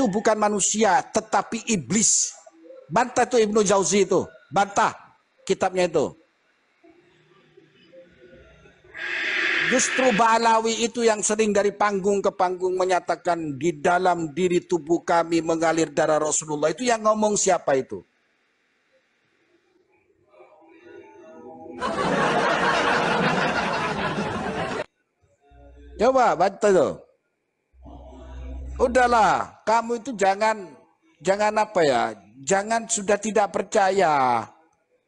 itu bukan manusia, tetapi iblis. Bantah itu Ibnu Jauzi itu, bantah kitabnya itu. Justru Ba'alawi itu yang sering dari panggung ke panggung menyatakan di dalam diri tubuh kami mengalir darah Rasulullah. Itu yang ngomong siapa itu? Coba baca tuh. Udahlah, kamu itu jangan apa ya? Jangan sudah tidak percaya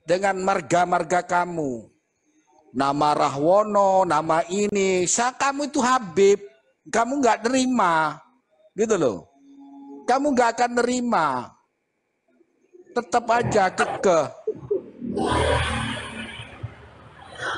dengan marga-marga kamu. Nama Rahwono, nama ini, kamu itu Habib, kamu nggak nerima, gitu loh. Kamu nggak akan nerima, tetap aja kekeh.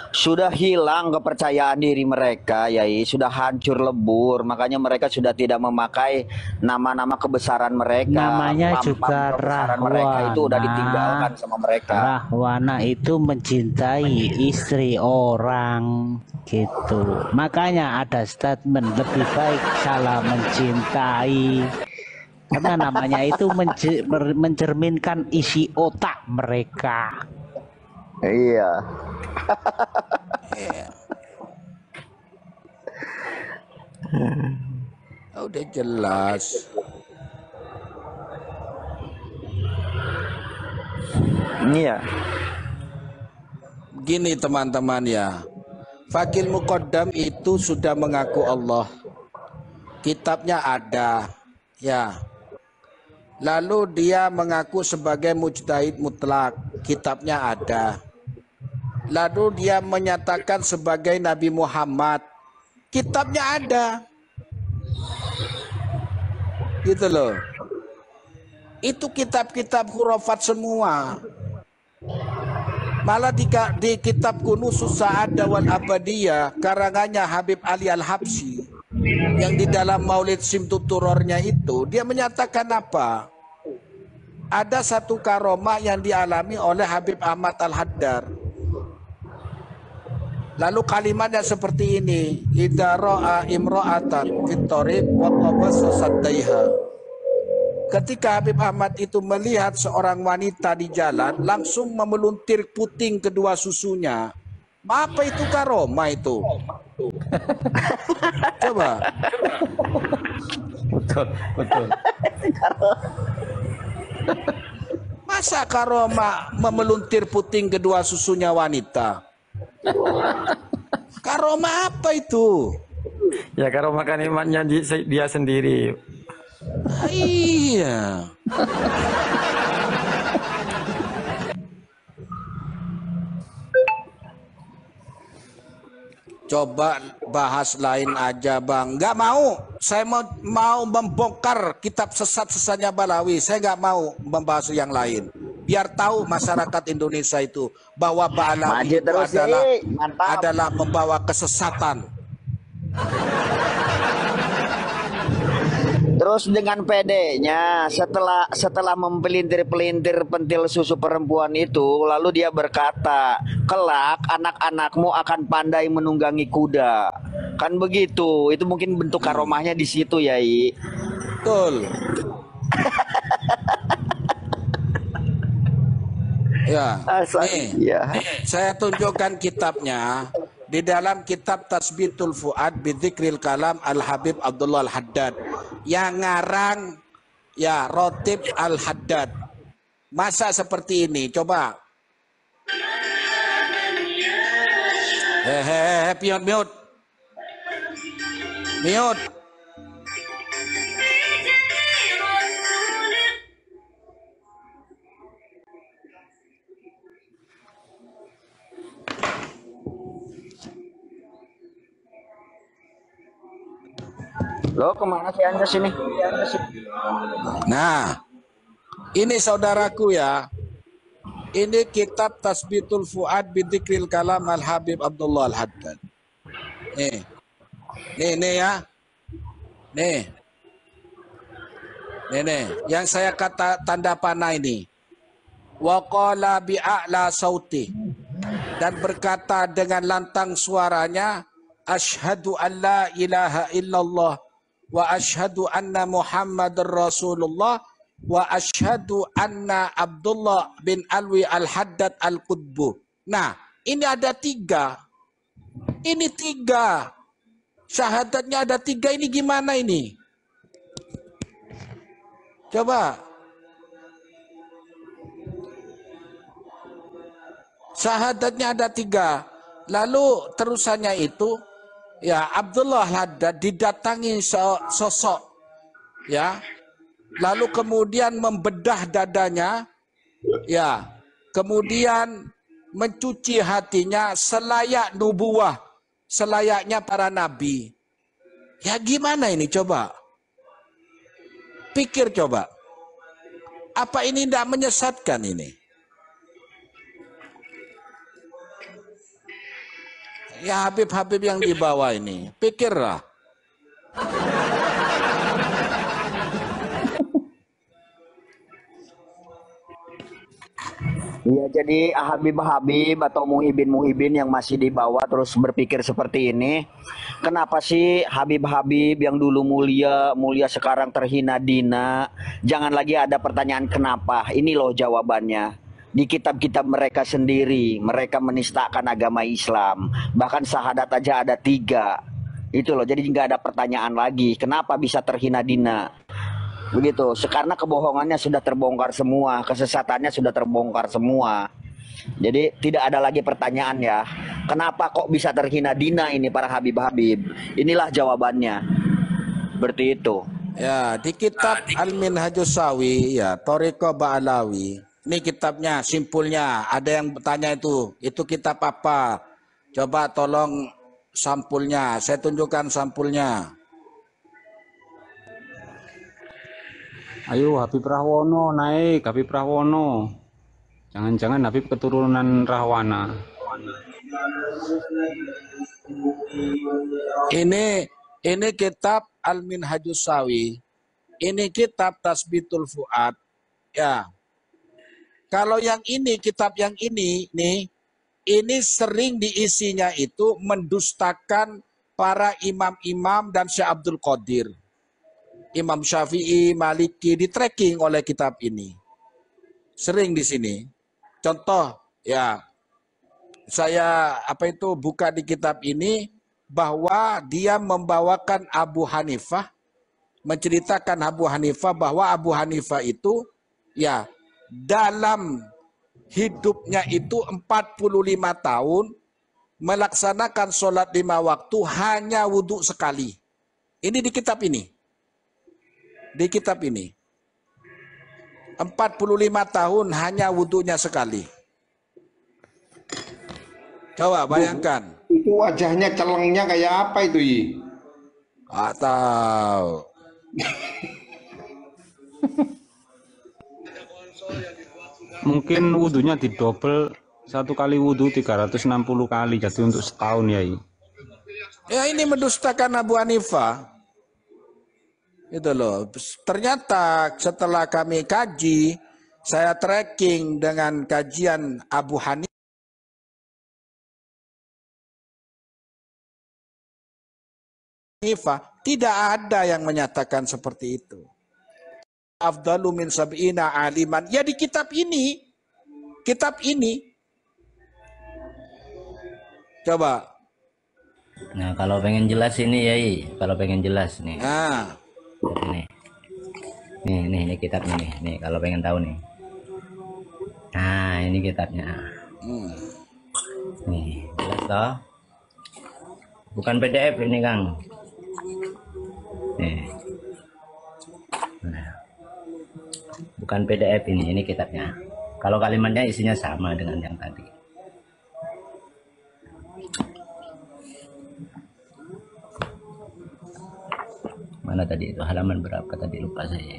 Sudah hilang kepercayaan diri mereka, Yai, sudah hancur lebur, makanya mereka sudah tidak memakai nama-nama kebesaran mereka. Namanya juga Rahwana. Mereka itu udah ditinggalkan sama mereka. Rahwana itu mencintai istri orang, gitu. Makanya ada statement lebih baik salah mencintai. Karena namanya itu mencerminkan isi otak mereka. Iya. Udah jelas. Iya. Gini teman-teman ya, Fakil Muqaddam itu sudah mengaku Allah, kitabnya ada, ya. Lalu dia mengaku sebagai mujtahid mutlak, kitabnya ada. Lalu dia menyatakan sebagai Nabi Muhammad, kitabnya ada. Gitu loh. Itu kitab-kitab khurafat semua. Malah di kitab Kunusus Sa'adah wal Abadiyah karangannya Habib Ali Al-Habsyi, yang di dalam Maulid Simtuturornya itu dia menyatakan apa? Ada satu karomah yang dialami oleh Habib Ahmad Al-Haddad. Lalu kalimatnya seperti ini, idza ra'a imra'atan fit thariq wa qabasa saddaiha. Ketika Habib Ahmad itu melihat seorang wanita di jalan, langsung memeluntir puting kedua susunya. Apa itu karomah itu? Coba. Betul. Masa karomah memeluntir puting kedua susunya wanita? Karomah apa itu? Ya kalau makan imannya dia sendiri. Iya. Coba bahas lain aja bang. Nggak mau. Saya mau membongkar kitab sesat-sesatnya Balawi. Saya nggak mau membahas yang lain. Biar tahu masyarakat Indonesia itu bahwa Balawi itu adalah membawa kesesatan. Terus dengan pedenya setelah mempelintir-pelintir pentil susu perempuan itu, lalu dia berkata, kelak anak-anakmu akan pandai menunggangi kuda. Kan begitu. Itu mungkin bentuk karomahnya di situ, Yai. Betul. Ya. Nih, saya tunjukkan kitabnya. Di dalam kitab Tasbitul Fuad Bidzikril Kalam Al-Habib Abdullah Al-Haddad, yang ngarang ya Rotib Al-Haddad. Masa seperti ini? Coba. Mute. Lo kemana sih Anda sini? Nah, ini saudaraku ya. Ini kitab Tasbitul Fuad Bidzikril Kalam Al-Habib Abdullah Al-Haddad. Nih ya. Nih. Yang saya kata tanda panah ini. Wa qala bi'a'la sauti. Dan berkata dengan lantang suaranya, asyhadu an la ilaha illallah wa asyhadu anna Muhammadar Rasulullah wa asyhadu anna Abdullah bin Alwi Al-Haddad Al-Qutbu. Nah, ini ada tiga. Ini tiga. Syahadatnya ada tiga, ini gimana ini? Coba. Syahadatnya ada tiga. Lalu terusannya itu, ya Abdullah Haddad didatangi sosok, ya. Lalu kemudian membedah dadanya, ya. Kemudian mencuci hatinya selayak nubuwah, selayaknya para nabi. Ya gimana ini coba? Pikir coba. Apa ini tidak menyesatkan ini? Ya Habib-Habib yang di bawah ini, pikirlah. Iya, jadi Habib-Habib atau Muhibin-Muhibin yang masih di bawah terus berpikir seperti ini. Kenapa sih Habib-Habib yang dulu mulia, mulia sekarang terhina dina? Jangan lagi ada pertanyaan kenapa. Ini loh jawabannya. Di kitab-kitab mereka sendiri, mereka menistakan agama Islam. Bahkan syahadat aja ada 3. Itu loh, jadi nggak ada pertanyaan lagi. Kenapa bisa terhina dina? Begitu, karena kebohongannya sudah terbongkar semua, kesesatannya sudah terbongkar semua. Jadi tidak ada lagi pertanyaan ya. Kenapa kok bisa terhina dina ini para Habib-Habib? Inilah jawabannya. Seperti itu. Ya, di kitab Al-Minhajus Sawi, ya, Thariqah Ba'alawi. Ini kitabnya, simpulnya. Ada yang bertanya itu kitab apa? Coba tolong sampulnya, saya tunjukkan sampulnya. Ayo Habib Rahwono naik, Habib Rahwono. Jangan-jangan Habib keturunan Rahwana. Ini kitab Al-Minhajus Sawi. Ini kitab Tasbitul Fuad. Ya. Kalau yang ini, kitab yang ini nih, ini sering diisinya itu mendustakan para imam-imam dan Syekh Abdul Qadir. Imam Syafi'i, Maliki di tracking oleh kitab ini. Sering di sini. Contoh, ya, saya buka di kitab ini bahwa dia membawakan Abu Hanifah, menceritakan Abu Hanifah bahwa Abu Hanifah itu, ya, dalam hidupnya itu 45 tahun melaksanakan sholat 5 waktu hanya wudhu sekali. Ini di kitab ini. Di kitab ini 45 tahun hanya wudhunya sekali. Coba bayangkan. Itu wajahnya celengnya kayak apa itu, Yi? Atau Mungkin wudhunya didobel, satu kali wudhu 360 kali, jadi untuk setahun ya. ya ini mendustakan Abu Hanifah. Itu loh. Ternyata setelah kami kaji, saya tracking dengan kajian Abu Hanifah. Tidak ada yang menyatakan seperti itu. Afdalu min sab'ina aliman. Ya di kitab ini. Kitab ini. Coba. Nah, kalau pengen jelas ini ya, kalau pengen jelas nih. Nah. Ini kitabnya nih. Kalau pengen tahu nih. Nah, ini kitabnya. Nih, jelas toh? Bukan PDF ini, Kang. Nih. Nah. Bukan PDF ini kitabnya. Kalau kalimatnya isinya sama dengan yang tadi. Mana tadi itu halaman berapa tadi, lupa saya.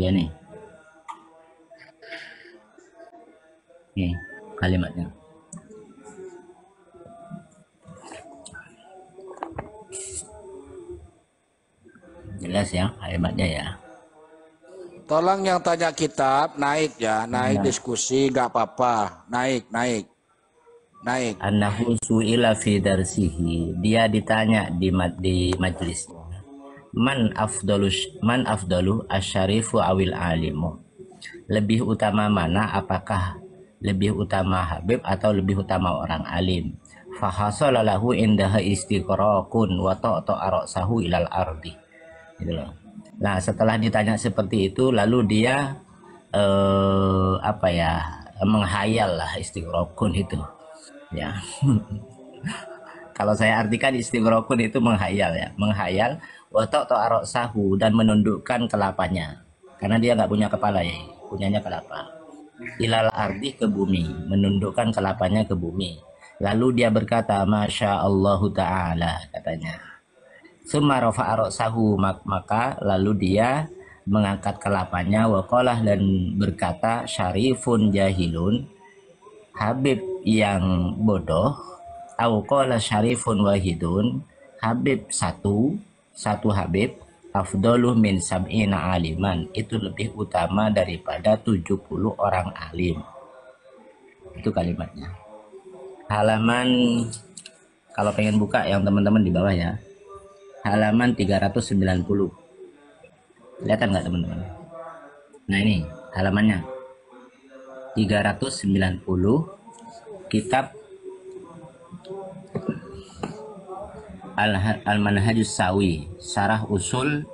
Dia nih. Nih kalimatnya. Jelas ya kalimatnya ya. Tolong yang tanya kitab naik ya, naik diskusi nggak apa-apa, naik. naik. Annahu su'ila fi darsihi, dia ditanya di majlisnya, man afdalu asyarifu awil alimu, lebih utama mana, apakah lebih utama Habib atau lebih utama orang alim? Fahasala lahu indaha istiqraqun wa ta'ta'a ra'sahu ilal ardi, gitu loh. Nah, setelah ditanya seperti itu, lalu dia menghayal lah, istiqraqun itu ya. Kalau saya artikan istighraqun itu menghayal ya, menghayal wa ta'ta'a ra'sahu, dan menundukkan kelapanya, karena dia nggak punya kepala ya, punyanya kelapa. Ilal ardi, ke bumi, menundukkan kelapanya ke bumi. Lalu dia berkata, Masya Allahu Ta'ala, katanya. Summa rafa'a ra'sahu, maka lalu dia mengangkat kelapanya, waqalah, dan berkata, syarifun jahilun, Habib yang bodoh, au qala syarifun wahidun, Habib satu Habib, afdalu min sab'ina aliman, itu lebih utama daripada 70 orang alim. Itu kalimatnya. Halaman, kalau pengen buka yang teman-teman di bawah ya, halaman 390. Kelihatan nggak teman-teman? Nah ini halamannya 390, kitab Al-Manhajus Sawi, Syarah Usul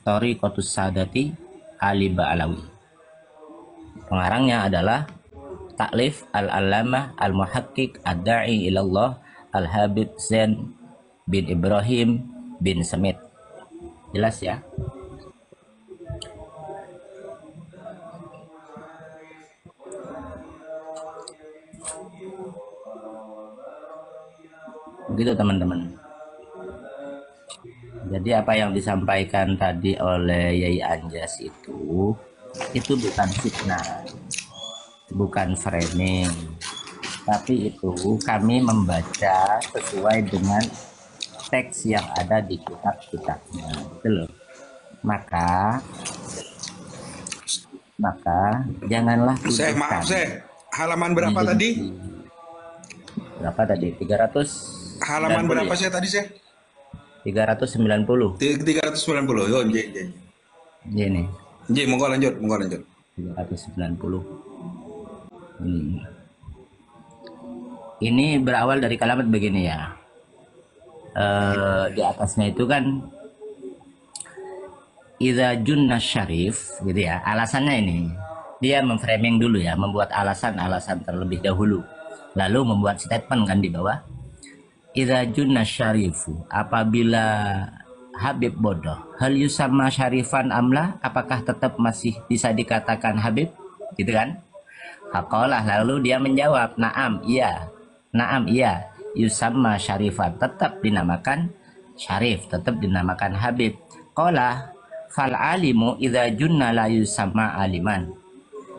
Thariqatus Sadati Ali Ba'alawi. Pengarangnya adalah Taklif Al-Allamah Al-Muhaqqiq Ad-Da'i Ilallah Al-Habib Zain bin Ibrahim bin Semit. Jelas ya? Begitu teman-teman. Jadi apa yang disampaikan tadi oleh Yai Anjas itu bukan fitnah, bukan framing, tapi itu kami membaca sesuai dengan teks yang ada di kitab-kitabnya, gitu loh. Maka janganlah Syekh, maaf Syekh, halaman berapa tadi? Berapa tadi? 300. Halaman berapa Syekh tadi Syekh? 390. 390. Yo, nggih. Ini. Nggih, monggo lanjut. 390. Ini berawal dari kalimat begini ya. Di atasnya itu kan idza junna syarif, gitu ya. Alasannya ini. Dia memframing dulu ya, membuat alasan-alasan terlebih dahulu. Lalu membuat statement kan di bawah. Idza junna syarifu, apabila Habib bodoh, hal yusamma syarifan amla, apakah tetap masih bisa dikatakan Habib, gitu kan? Faqalah, lalu dia menjawab, na'am iya, yusamma syarifan, tetap dinamakan syarif, tetap dinamakan Habib. Qala fal alimu idza junna la yusamma aliman.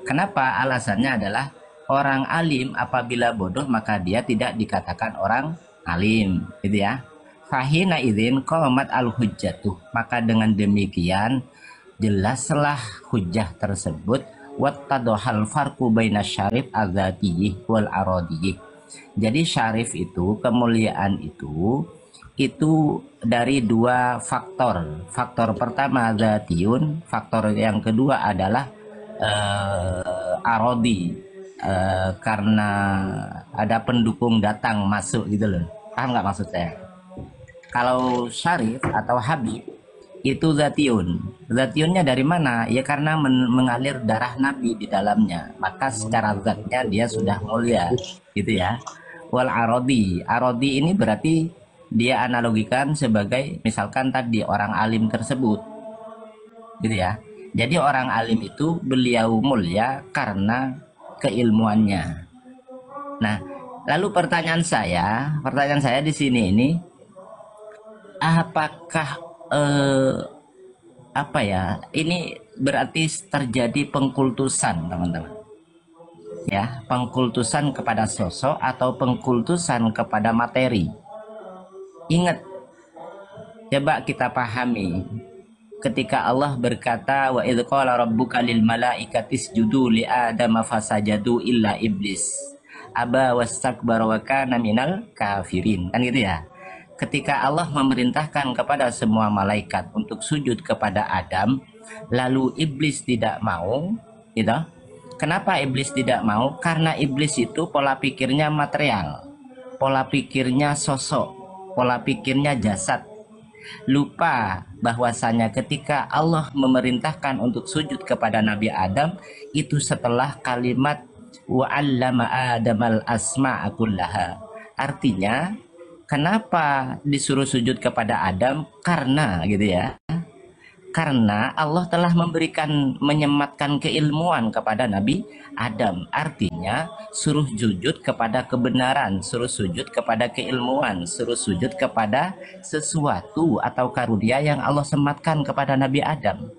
Kenapa? Alasannya adalah orang alim apabila bodoh maka dia tidak dikatakan orang alim, gitu ya. Fahina idzin qamat al-hujjatuh, maka dengan demikian jelaslah hujjah tersebut, wattadohal farqu baina syarif adzatiyyi wal aradiyyi. Jadi syarif itu, kemuliaan itu dari dua faktor. Faktor pertama dzatiyun, faktor yang kedua adalah arodi, karena ada pendukung datang masuk, gitu loh. Paham nggak maksud saya? Kalau syarif atau habib itu zatiun. Zatiunnya dari mana? Ya karena mengalir darah Nabi di dalamnya. Maka secara zatnya dia sudah mulia, gitu ya. Wal arodi ini berarti dia analogikan sebagai misalkan tadi orang alim tersebut, gitu ya. Jadi orang alim itu beliau mulia karena keilmuannya. Nah, lalu pertanyaan saya di sini ini, apakah ini berarti terjadi pengkultusan, teman-teman? Ya, pengkultusan kepada sosok atau pengkultusan kepada materi. Ingat, coba kita pahami. Ketika Allah berkata, wa idz qala rabbuka lil malaikati isjudu li adama fasajadu illa iblis. aba wastakbara wa kana minal kafirin. Kan gitu ya. Ketika Allah memerintahkan kepada semua malaikat untuk sujud kepada Adam, lalu iblis tidak mau, gitu. Kenapa iblis tidak mau? Karena iblis itu pola pikirnya material, pola pikirnya sosok, pola pikirnya jasad. Lupa bahwasanya ketika Allah memerintahkan untuk sujud kepada Nabi Adam, itu setelah kalimat wa 'allama Adamal asma'a kullaha. Artinya, kenapa disuruh sujud kepada Adam? Karena gitu ya. Karena Allah telah menyematkan keilmuan kepada Nabi Adam. Artinya suruh sujud kepada kebenaran, suruh sujud kepada keilmuan, suruh sujud kepada sesuatu atau karunia yang Allah sematkan kepada Nabi Adam.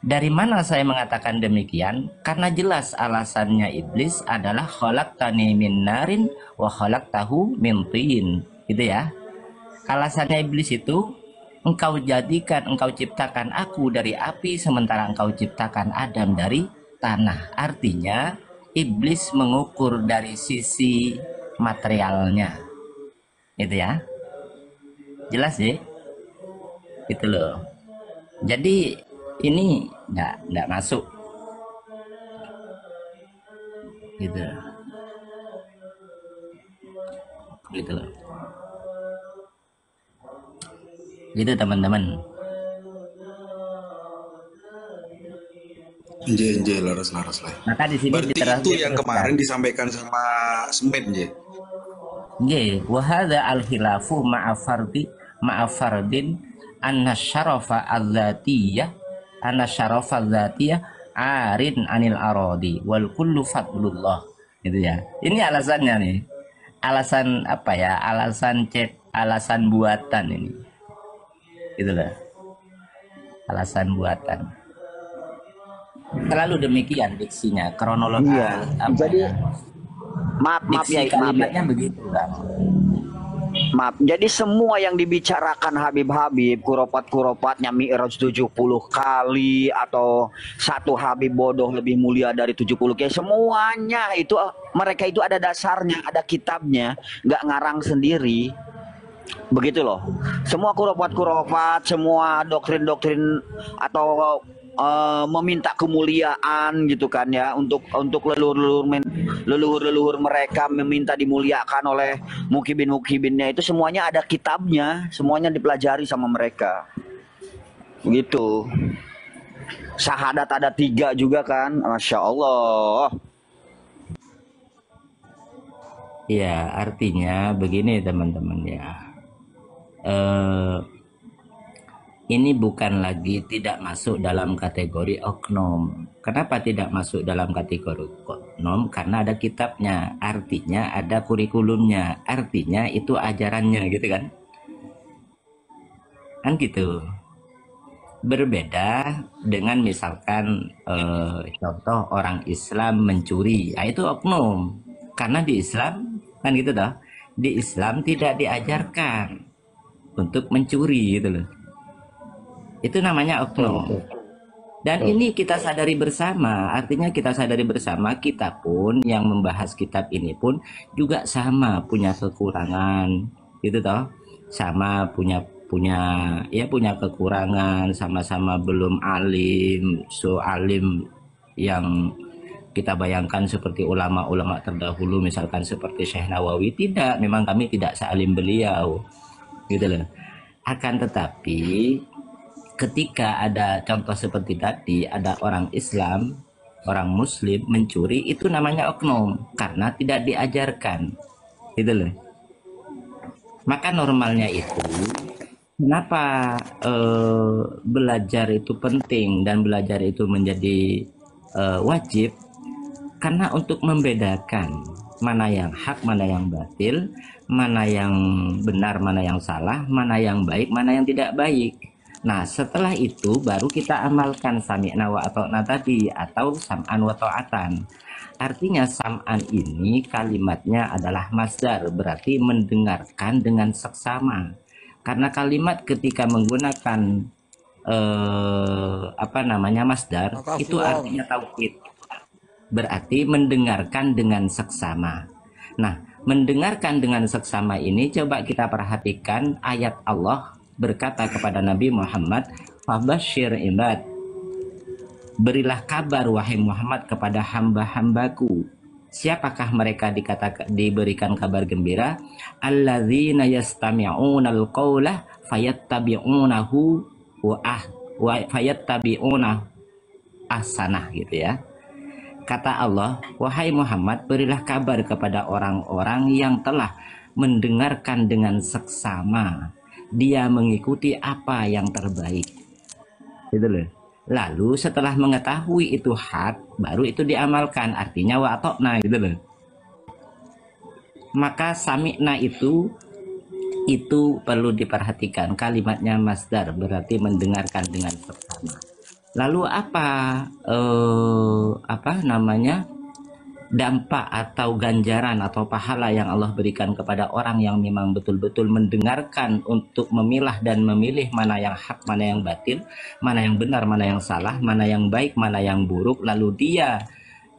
Dari mana saya mengatakan demikian? Karena jelas alasannya iblis adalah khalaqtani min narin wa khalaqtahu min tin. Gitu ya. Alasannya iblis itu, engkau ciptakan aku dari api sementara engkau ciptakan Adam dari tanah. Artinya iblis mengukur dari sisi materialnya. Gitu ya. Jelas sih? Gitu loh. Jadi ini enggak masuk. Gitu. Gitu loh. Gitu teman-teman. Nje, laras lah. Maka di sini Berarti itu yang kemarin disampaikan sama Semen, Nje. Nggih, wa hadza al-khilafu ma'a fardin anna syarafa dzatiyah arin anil aradi wal kullu fadlullah. Gitu ya. Ini alasannya nih. Alasan apa ya? Alasan buatan ini. Itulah alasan buatan. Selalu demikian diksinya, kronologi. Iya. Jadi maaf ya, kalimatnya begitu kan. Maaf. Jadi semua yang dibicarakan Habib kuropat-kuropatnya Mi'raj 70 kali atau satu Habib bodoh lebih mulia dari 70 kali, semuanya itu mereka itu ada dasarnya, ada kitabnya, nggak ngarang sendiri. Begitu loh. Semua kuropat-kuropat, semua doktrin-doktrin atau meminta kemuliaan gitu kan ya, untuk leluhur mereka meminta dimuliakan oleh mukibin-mukibinnya, itu semuanya ada kitabnya, semuanya dipelajari sama mereka. Begitu. Syahadat ada 3 juga kan, Masya Allah. Ya, artinya begini teman-teman ya. Ini bukan lagi tidak masuk dalam kategori oknum. Kenapa tidak masuk dalam kategori oknum? Karena ada kitabnya, artinya ada kurikulumnya, artinya itu ajarannya gitu kan. Kan gitu. Berbeda dengan misalkan contoh orang Islam mencuri, nah, itu oknum. Karena di Islam kan gitu toh. Di Islam tidak diajarkan untuk mencuri gitu loh. Itu namanya oknum. Dan ini kita sadari bersama, artinya kita sadari bersama, kita pun yang membahas kitab ini pun juga sama punya kekurangan, gitu toh. Sama punya kekurangan, sama-sama belum alim, alim yang kita bayangkan seperti ulama-ulama terdahulu, misalkan seperti Syekh Nawawi. Tidak, memang kami tidak sealim beliau, gitu loh. Akan tetapi ketika ada contoh seperti tadi, ada orang Islam, orang Muslim mencuri, itu namanya oknum karena tidak diajarkan, gitu loh. Maka normalnya itu, kenapa belajar itu penting dan belajar itu menjadi wajib? Karena untuk membedakan mana yang hak, mana yang batil, mana yang benar, mana yang salah, mana yang baik, mana yang tidak baik. Nah, setelah itu baru kita amalkan sami'na wa ata'na tadi, atau sam'an wa ta'atan. Artinya sam'an ini kalimatnya adalah masdar, berarti mendengarkan dengan seksama. Karena kalimat ketika menggunakan masdar, itu artinya taukid. Berarti mendengarkan dengan seksama. Nah, mendengarkan dengan seksama ini coba kita perhatikan ayat Allah berkata kepada Nabi Muhammad, "Fabashshir ibad." Berilah kabar wahai Muhammad kepada hamba-hambaku. Siapakah mereka diberikan kabar gembira? Alladzina yastami'unal qawla fayattabi'unahu wa fayattabi'una ahsanah gitu ya. Kata Allah, wahai Muhammad, berilah kabar kepada orang-orang yang telah mendengarkan dengan seksama. Dia mengikuti apa yang terbaik. Gitu loh. Lalu setelah mengetahui itu hak, baru itu diamalkan. Artinya wa atokna gitu loh. Maka sami'na itu perlu diperhatikan. Kalimatnya masdar, berarti mendengarkan dengan seksama. Lalu apa namanya dampak atau ganjaran atau pahala yang Allah berikan kepada orang yang memang betul-betul mendengarkan untuk memilah dan memilih mana yang hak, mana yang batil, mana yang benar, mana yang salah, mana yang baik, mana yang buruk, lalu dia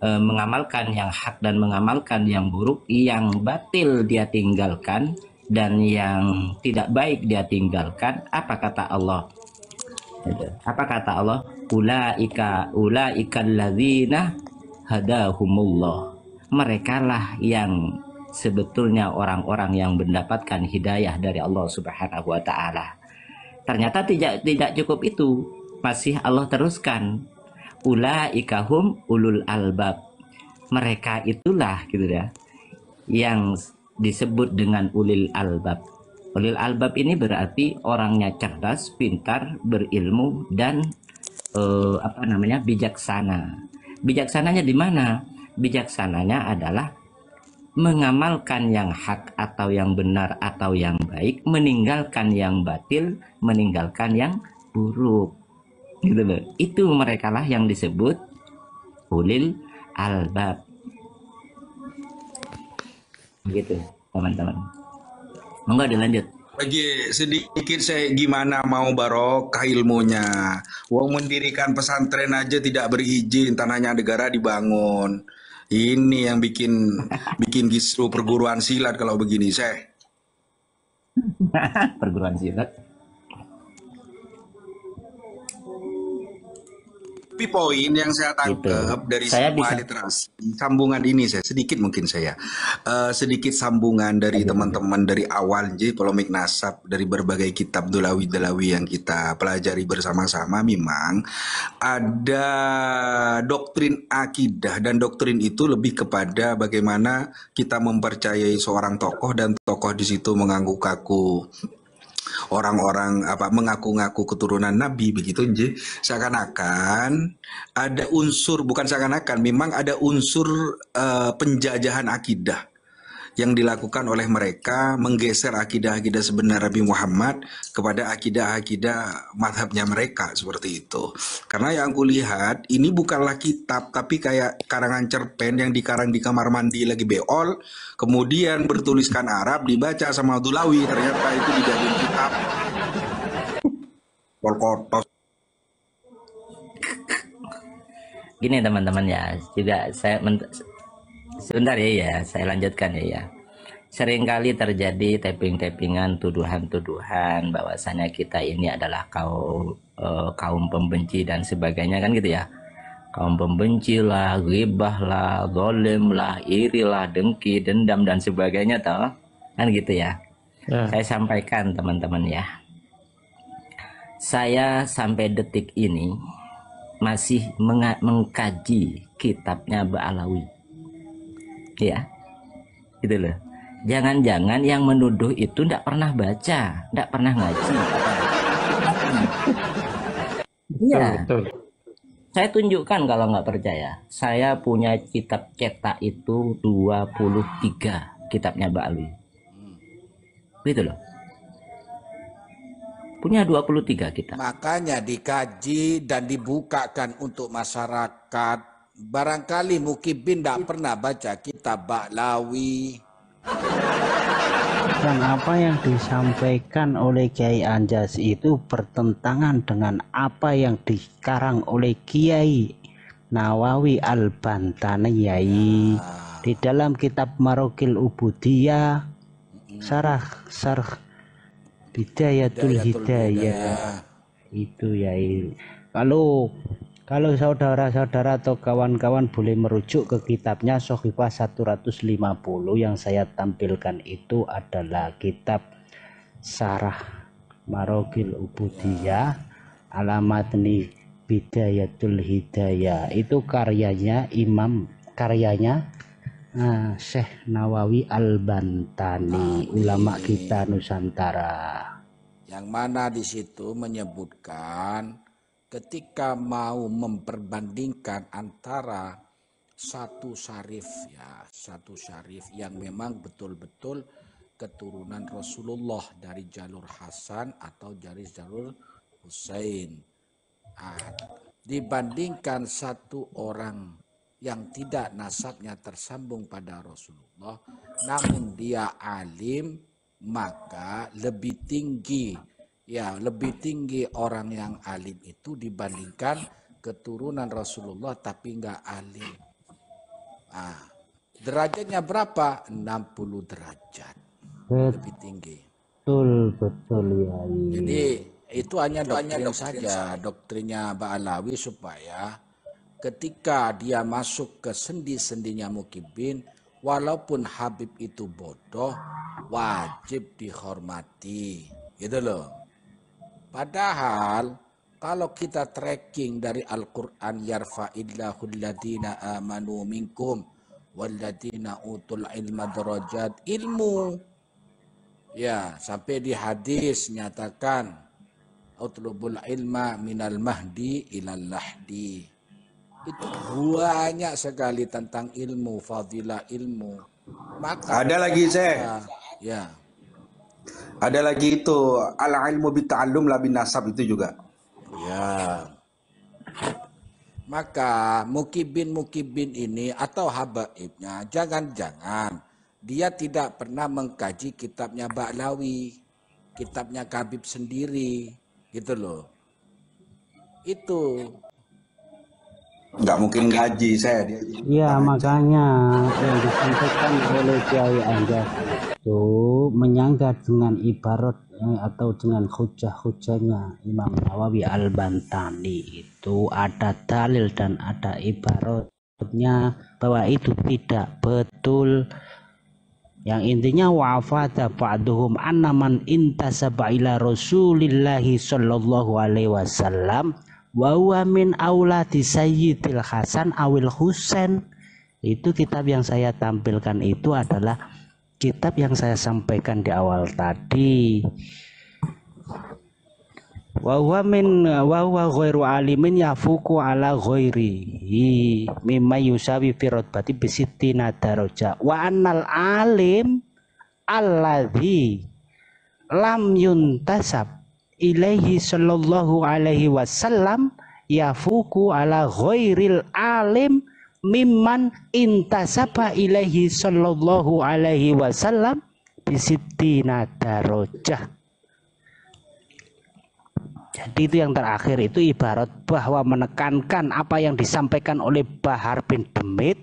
mengamalkan yang hak dan mengamalkan yang buruk, yang batil dia tinggalkan dan yang tidak baik dia tinggalkan. Apa kata Allah? Apa kata Allah? Ulaika alladzina hadahumullah. Mereka lah yang sebetulnya orang-orang yang mendapatkan hidayah dari Allah Subhanahu wa taala. Ternyata tidak cukup itu. Masih Allah teruskan. Ulaika hum ulul albab. Mereka itulah gitu ya yang disebut dengan ulil albab. Ulil albab ini berarti orangnya cerdas, pintar, berilmu dan bijaksana. Bijaksananya di mana? Bijaksananya adalah mengamalkan yang hak atau yang benar atau yang baik, meninggalkan yang batil, meninggalkan yang buruk. Gitu loh. Itu mereka lah yang disebut ulil albab. Gitu, teman-teman. Monggo dilanjut. Lagi sedikit saya gimana mau barokah ilmunya. Wong mendirikan pesantren aja tidak berizin, tanahnya negara dibangun. Ini yang bikin kisru perguruan silat kalau begini, saya. Perguruan silat. Tapi poin yang saya tangkap dari Saya semua bisa literasi sambungan ini saya sedikit mungkin sedikit sambungan dari teman-teman dari awal jadi polemik nasab dari berbagai kitab dalawi yang kita pelajari bersama-sama. Memang ada doktrin akidah dan doktrin itu lebih kepada bagaimana kita mempercayai seorang tokoh dan tokoh di situ mengaku-ngaku orang-orang mengaku-ngaku keturunan Nabi begitu, seakan-akan ada unsur, bukan seakan-akan, memang ada unsur penjajahan akidah yang dilakukan oleh mereka, menggeser akidah-akidah sebenar Nabi Muhammad kepada akidah-akidah madhabnya mereka seperti itu. Karena yang aku lihat ini bukanlah kitab tapi kayak karangan cerpen yang dikarang di kamar mandi lagi beol, kemudian bertuliskan Arab dibaca sama Abdulawi, ternyata itu dijadiin kitab. Polkotos. Gini teman-teman ya, juga sebentar ya, saya lanjutkan ya. Seringkali terjadi tapping-tappingan, tuduhan-tuduhan bahwasanya kita ini adalah kaum pembenci dan sebagainya kan gitu ya. Kaum pembenci lah, ghibah lah, zalim lah, iri lah, dengki, dendam dan sebagainya toh. Kan gitu ya. Saya sampaikan teman-teman ya. Saya sampai detik ini masih mengkaji kitabnya Ba'alawi. Ya, gitu loh. Jangan-jangan yang menuduh itu tidak pernah baca, tidak pernah ngaji. Iya. Saya tunjukkan kalau nggak percaya. Saya punya kitab cetak itu 23 kitabnya Ba'alawi. Gitu loh. Punya 23 kitab. Makanya dikaji dan dibukakan untuk masyarakat. Barangkali Mukibin tidak pernah baca kitab Ba'alawi. Dan apa yang disampaikan oleh Kiai Anjas itu bertentangan dengan apa yang dikarang oleh Kiai Nawawi Al-Bantaniyai. Di dalam kitab Marokil Ubudiyah Sarah Bidayatul Hidayah itu ya. Kalau saudara-saudara atau kawan-kawan boleh merujuk ke kitabnya Sohifah 150 yang saya tampilkan itu adalah kitab Sarah Marokil Ubudiyah Alamatni Bidayatul Hidayah. Itu karyanya Syekh Nawawi Al-Bantani, ulama kita Nusantara. Yang mana di situ menyebutkan ketika mau memperbandingkan antara satu syarif yang memang betul-betul keturunan Rasulullah dari jalur Hasan atau dari jalur Husain, dibandingkan satu orang yang tidak nasabnya tersambung pada Rasulullah namun dia alim, maka lebih tinggi orang yang alim itu dibandingkan keturunan Rasulullah tapi enggak alim. Derajatnya berapa? 60 derajat lebih tinggi. Betul ya. Jadi itu hanya doktrin saja, doktrinnya Ba'alawi, supaya ketika dia masuk ke sendi-sendinya Mukibin, walaupun Habib itu bodoh, wajib dihormati, gitu loh. Padahal kalau kita tracking dari Al-Quran, yarfa'illahul ladina amanu minkum walladina utul ilma darajat, ilmu. Ya, sampai di hadis nyatakan utlubul ilma minal mahdi ilal lahdi. Itu banyak sekali tentang ilmu, fadilah ilmu. Maka Ada lagi saya. Ya. Ada lagi itu al-ilmu bita'allum la bin nasab itu juga. Ya. Maka mukibin ini atau habaibnya jangan-jangan dia tidak pernah mengkaji kitabnya Ba'lawi, kitabnya Kabib sendiri, gitu loh. Itu Nggak mungkin gaji saya dia. Ya, makanya yang disampaikan oleh Kiai Anjas itu menyangga dengan ibarat atau dengan hujah-hujahnya Imam Nawawi Al-Bantani. Itu ada dalil dan ada ibaratnya bahwa itu tidak betul. Yang intinya wafata ba'duhum anna man intasaba ila Rasulillahi sallallahu alaihi wasallam wa huwa min auladi Sayyidil Hasan awil Husain. Itu kitab yang saya tampilkan itu adalah kitab yang saya sampaikan di awal tadi. Wa huwa ghairu alimin yafuku ala ghairihi mimma yusawi fi rutbati bisittina daraja wa annal alim alladhi lam yuntasab ilaihi sallallahu alaihi wasallam yafuku ala ghairil alim mimman intasaba ilaihi sallallahu alaihi wasallam bisittina darajah. Jadi itu yang terakhir itu ibarat bahwa menekankan apa yang disampaikan oleh Bahar bin Demit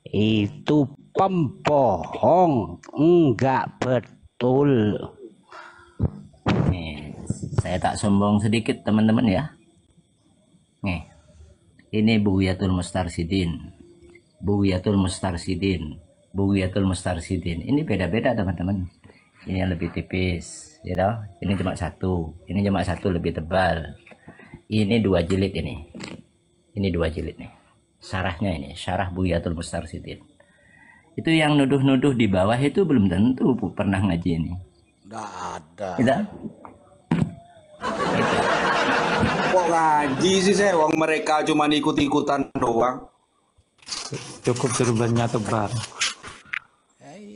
itu pembohong, enggak betul. Nih, saya tak sombong sedikit teman-teman ya. Nih, ini Bughyatul Mustarsyidin. Ini beda-beda teman-teman. Ini yang lebih tipis, ya toh? Ini cuma satu. Ini cuma satu lebih tebal. Ini 2 jilid ini. Ini 2 jilid nih. Syarahnya ini, syarah Bughyatul Mustarsyidin. Itu yang nuduh-nuduh di bawah itu belum tentu pernah ngaji ini. Nggak ada. Tidak? Kok ngaji sih saya? Wong mereka cuma ikut-ikutan doang. Cukup surbannya tebal.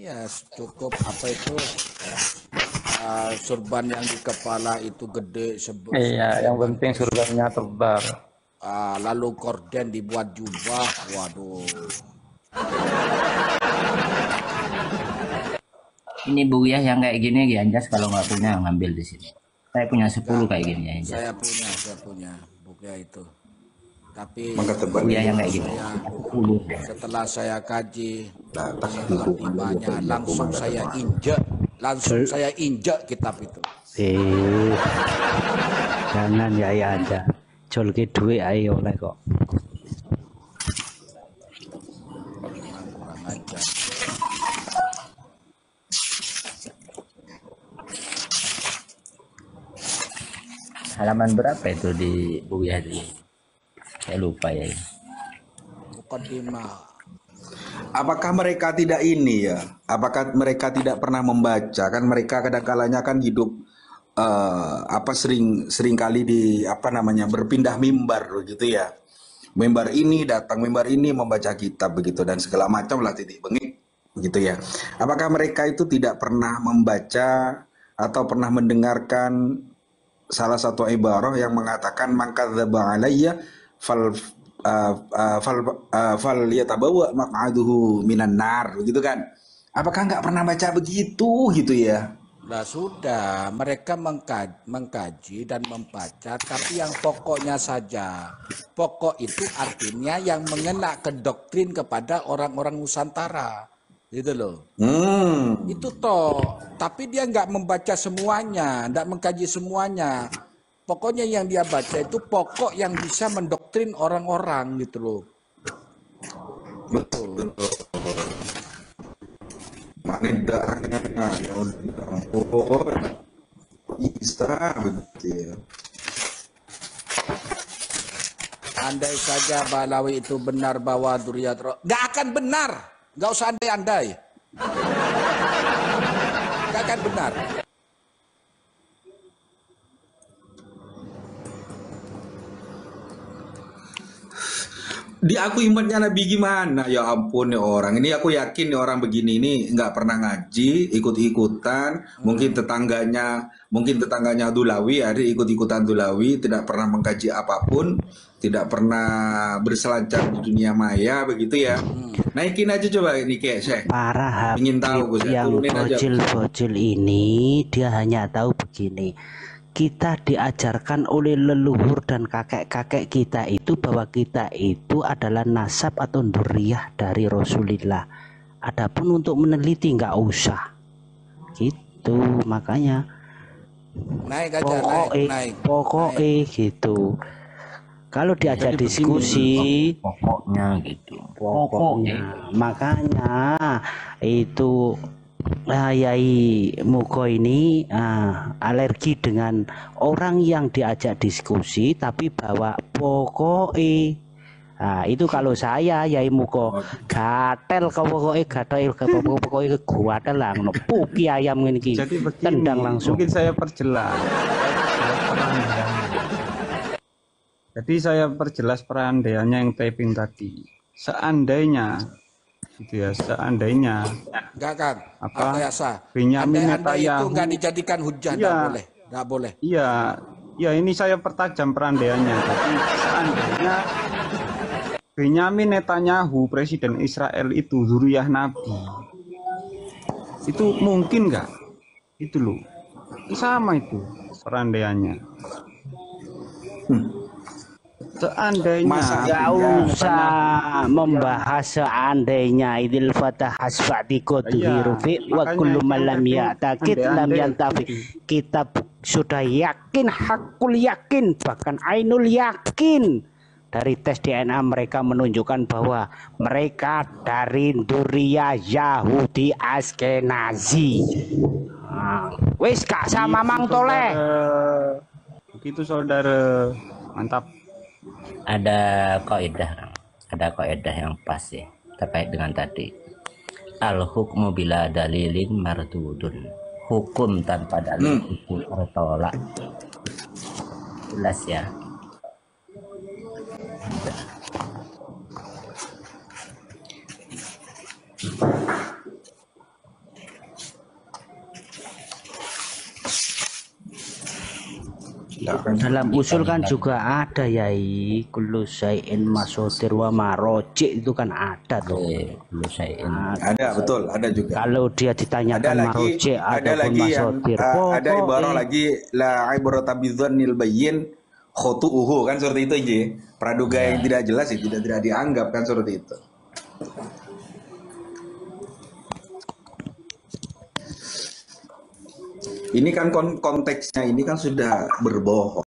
Iya, cukup apa itu surban yang di kepala itu gede Iya, yang penting surbannya tebal. lalu korden dibuat jubah. Waduh. Ini Buya yang kayak gini ya Anjas, kalau nggak punya ngambil di sini. Saya punya 10 kayak gini ya Anjas. Saya punya bukunya itu. Tapi Buya yang kayak gitu. setelah saya kaji Nah, mukadimahnya, langsung saya injek kitab itu. Jangan ya Anda. Jol ke duit ayo oleh kok. Kurang ajar. Halaman berapa itu di Buya itu? Saya lupa ya. Mukadimah. apakah mereka tidak ini ya? Apakah mereka tidak pernah membaca? Kan mereka kadang-kalanya kan hidup sering kali berpindah mimbar gitu ya. Mimbar ini datang, mimbar ini membaca kitab begitu dan segala macam lah titik bengik gitu ya. Apakah mereka itu tidak pernah membaca atau pernah mendengarkan salah satu ibarah yang mengatakan man kadzdzaba alayya fal yatabawa maq'aduhu minan nar gitu kan. Apakah nggak pernah baca begitu gitu ya? Nah sudah, mereka mengkaji dan membaca, tapi yang pokoknya saja. Pokok itu artinya yang mengena ke doktrin kepada orang-orang Nusantara, gitu loh. Itu toh, tapi dia nggak membaca semuanya, nggak mengkaji semuanya. Pokoknya yang dia baca itu pokok yang bisa mendoktrin orang-orang, gitu loh. Betul. Manedahnya ya bisa begitu. Andai saja Balawi itu benar bahwa Dzurriyyat Roh, nggak akan benar, nggak usah andai-andai, nggak akan benar. Di aku imannya Nabi gimana? Ya ampun nih orang. Ini aku yakin nih orang begini ini nggak pernah ngaji, ikut-ikutan. Mungkin tetangganya Dulawi, ada ikut-ikutan Dulawi, tidak pernah mengkaji apapun, tidak pernah berselancar di dunia maya begitu ya. Naikin aja coba ini kayak saya. Para Ingin Habib tahu yang turunin aja. bocil-bocil ini dia hanya tahu begini. Kita diajarkan oleh leluhur dan kakek-kakek kita itu bahwa kita itu adalah nasab atau dzurriyyah dari Rasulullah. Adapun untuk meneliti nggak usah. Gitu, makanya Naik aja, naik. pokoknya gitu. Kalau diajak Jadi diskusi, Pokoknya gitu. pokoknya makanya itu Yai Muko ini alergi dengan orang yang diajak diskusi tapi bawa pokoknya. Itu kalau saya Yai Muko gatel kau pokoknya gatel pokoknya gatel lah puki ayam ini Jadi begini, tendang langsung. mungkin saya perjelas. Jadi saya perjelas perandaiannya yang typing tadi. Seandainya gitu ya, seandainya Enggak kan? Apa? Rekayasa. Benyamin Andai itu Netanyahu. nggak dijadikan hujah, Iya. nggak boleh. Iya, ya ini saya pertajam perandaiannya. Jadi seandainya Benyamin Netanyahu, presiden Israel itu dzurriyyah Nabi, itu mungkin nggak? Itu loh, itu sama itu perandaiannya. Seandainya Gak usah membahas seandainya idil fatah hasfati kotuhirufi wa kullu malam ya'takid lam yantafi. Kita sudah yakin, hakul yakin, bahkan ainul yakin. Dari tes DNA mereka menunjukkan bahwa mereka dari dzurriyyah Yahudi Askenazi. Wis gak sama Mang Toleh. Begitu saudara, mantap. Ada kaidah yang pas ya terkait dengan tadi. Al hukmu bila dalilin mardudun. Hukum tanpa dalil itu tertolak. Jelas ya. Dalam usul kan juga ada Yai kullu syai'in masodir wa maroji, itu kan ada tuh. Belum saya Ada betul, ada juga. Kalau dia Ada ditanyakan lagi, maroji ada ataupun lagi yang masodir, ada ibarah lagi la ibrata bidzannil bayyin khotu uhu kan seperti itu Ji. Praduga yang tidak jelas ya tidak dianggap kan seperti itu. Ini kan konteksnya ini kan sudah berbohong.